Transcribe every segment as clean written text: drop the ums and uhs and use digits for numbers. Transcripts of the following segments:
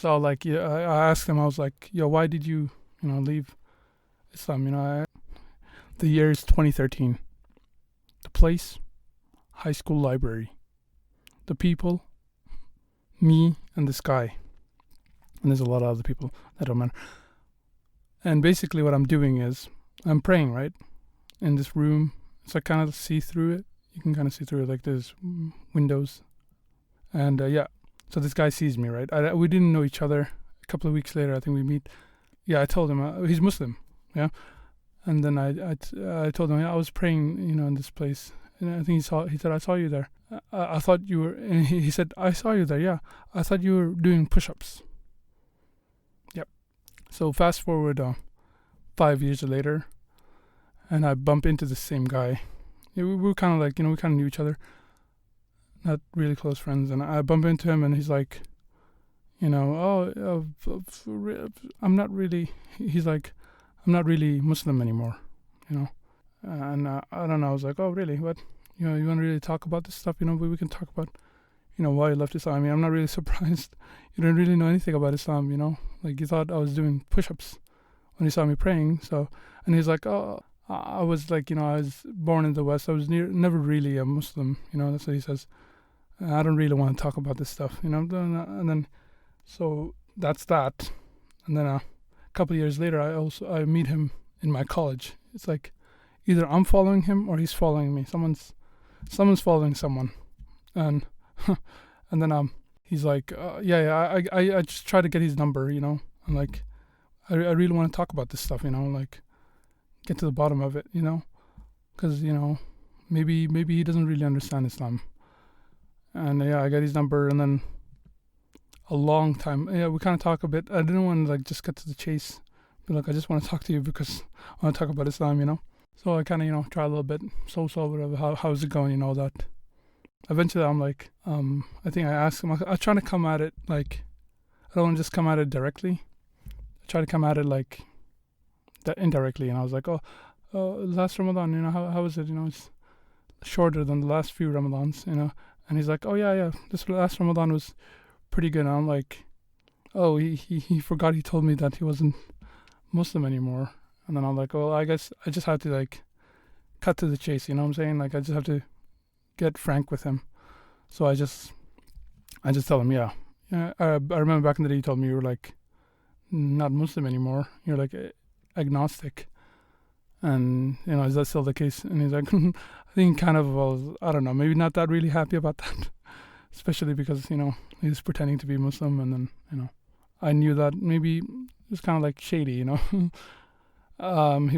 So like, yeah, I asked him, I was like, yo, why did you, leave Islam? The year is 2013. The place, high school library. The people, me and this guy. And there's a lot of other people that don't matter. And basically what I'm doing is I'm praying, right? In this room. It's like kind of see through it. You can kind of see through it, like there's windows. And yeah, so this guy sees me, right? We didn't know each other. A couple of weeks later, I think we meet. Yeah, I told him he's Muslim, yeah. And then I told him, yeah, I was praying, in this place. And I think he said, I saw you there. I thought you were, and he said, I saw you there, yeah. I thought you were doing push-ups. Yep. So fast forward 5 years later, and I bump into the same guy. Yeah, we were kind of like, we kind of knew each other. Not really close friends. And I bump into him and he's like, I'm not really, he's like, I'm not really Muslim anymore, And I don't know, I was like, oh, really? What? You want to really talk about this stuff? We can talk about, why you left Islam. I mean, I'm not really surprised. You don't really know anything about Islam, Like, you thought I was doing push-ups when you saw me praying. So, and he's like, oh, I was like, I was born in the West. I was never really a Muslim, that's what he says. I don't really want to talk about this stuff, And then, so that's that. And then a couple of years later, I meet him in my college. It's like either I'm following him or he's following me. Someone's following someone, and and then he's like, I just try to get his number, I'm like, I really want to talk about this stuff, like get to the bottom of it, because maybe he doesn't really understand Islam. And yeah, I got his number, and then a long time, we kind of talk a bit. I didn't want to like just get to the chase, but like I just want to talk to you because I want to talk about Islam, So I kind of try a little bit, so whatever. How's it going, all that. Eventually, I'm like, I think I asked him. I'm trying to come at it like, I don't want to just come at it directly. I try to come at it like that indirectly, and I was like, last Ramadan, how was it? It's shorter than the last few Ramadans, And he's like, oh yeah, this last Ramadan was pretty good. And I'm like, oh, he forgot he told me that he wasn't Muslim anymore. And then I'm like, well, I guess I just have to like cut to the chase, you know what I'm saying? Like I just have to get frank with him. So I just tell him, yeah. I remember back in the day you told me you were like not Muslim anymore. You're like agnostic. And, is that still the case? And he's like, I think kind of, well, I don't know, maybe not that really happy about that. Especially because, he was pretending to be Muslim. And then, I knew that maybe it was kind of like shady, He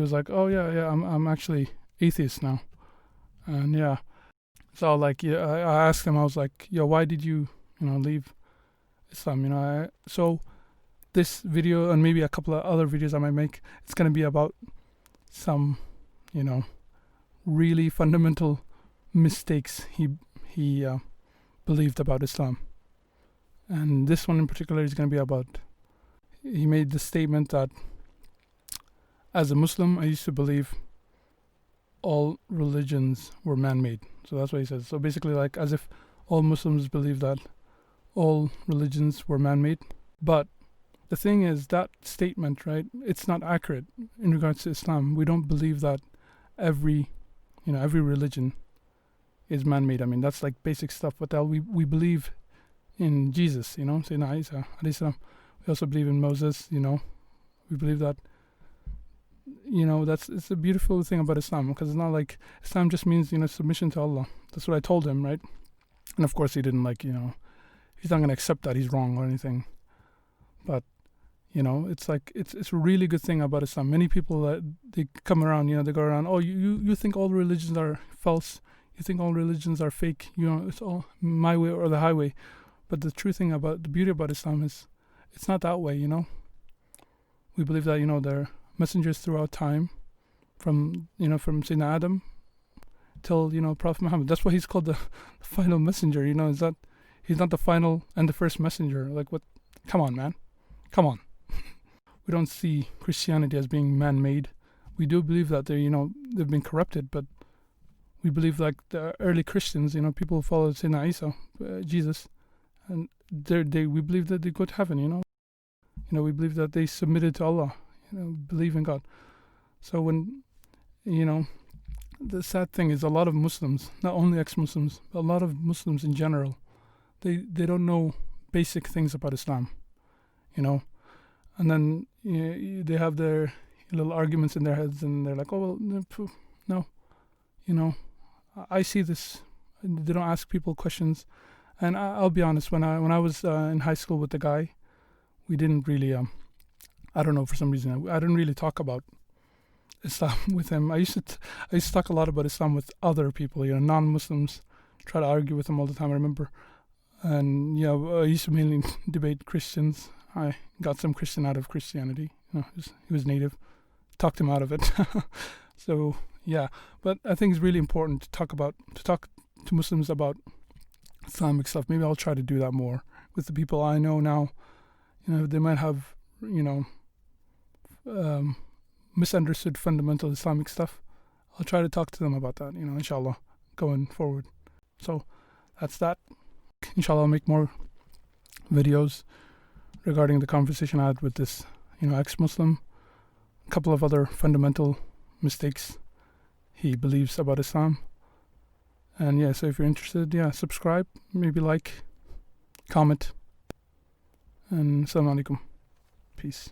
was like, oh, yeah, I'm actually atheist now. And yeah. So like, yeah, I asked him, I was like, yo, why did you, leave Islam? So this video and maybe a couple of other videos I might make, it's going to be about some, really fundamental mistakes he believed about Islam. And this one in particular is going to be about, he made the statement that as a Muslim, I used to believe all religions were man-made. So that's what he says. So basically like as if all Muslims believe that all religions were man-made. But the thing is that statement, right, it's not accurate in regards to Islam. We don't believe that every religion is man-made. I mean, that's like basic stuff. But we believe in Jesus, Sayyidina Isa, alayhi salam. We also believe in Moses, We believe that, it's a beautiful thing about Islam, because it's not like Islam just means, submission to Allah. That's what I told him, right? And of course he didn't he's not going to accept that he's wrong or anything. But, it's like, it's a really good thing about Islam. Many people that they come around, they go around, oh, you think all religions are false. You think all religions are fake. It's all my way or the highway. But the true thing about the beauty about Islam is it's not that way, We believe that, there are messengers throughout time from Sayyidina Adam till, Prophet Muhammad. That's why he's called the final messenger, is that he's not the final and the first messenger. Like what? Come on, man. Come on. We don't see Christianity as being man-made. We do believe that they've been corrupted, but we believe like the early Christians, people who followed Sayyidina Isa, Jesus, and we believe that they go to heaven, We believe that they submitted to Allah, believe in God. So when, the sad thing is a lot of Muslims, not only ex-Muslims, but a lot of Muslims in general, they don't know basic things about Islam, and then they have their little arguments in their heads, and they're like, oh, well, no, I see this. They don't ask people questions. And I'll be honest, when I was in high school with the guy, we didn't really, I don't know, for some reason, I didn't really talk about Islam with him. I used to talk a lot about Islam with other people, non-Muslims, try to argue with them all the time, I remember. And, I used to mainly debate Christians. I got some Christian out of Christianity. He was native. Talked him out of it. So, yeah. But I think it's really important to talk to Muslims about Islamic stuff. Maybe I'll try to do that more with the people I know now. They might have, misunderstood fundamental Islamic stuff. I'll try to talk to them about that, inshallah, going forward. So that's that. Inshallah, I'll make more videos regarding the conversation I had with this, ex-Muslim. A couple of other fundamental mistakes he believes about Islam. And so if you're interested, subscribe, maybe like, comment, and Assalamu alaikum. Peace.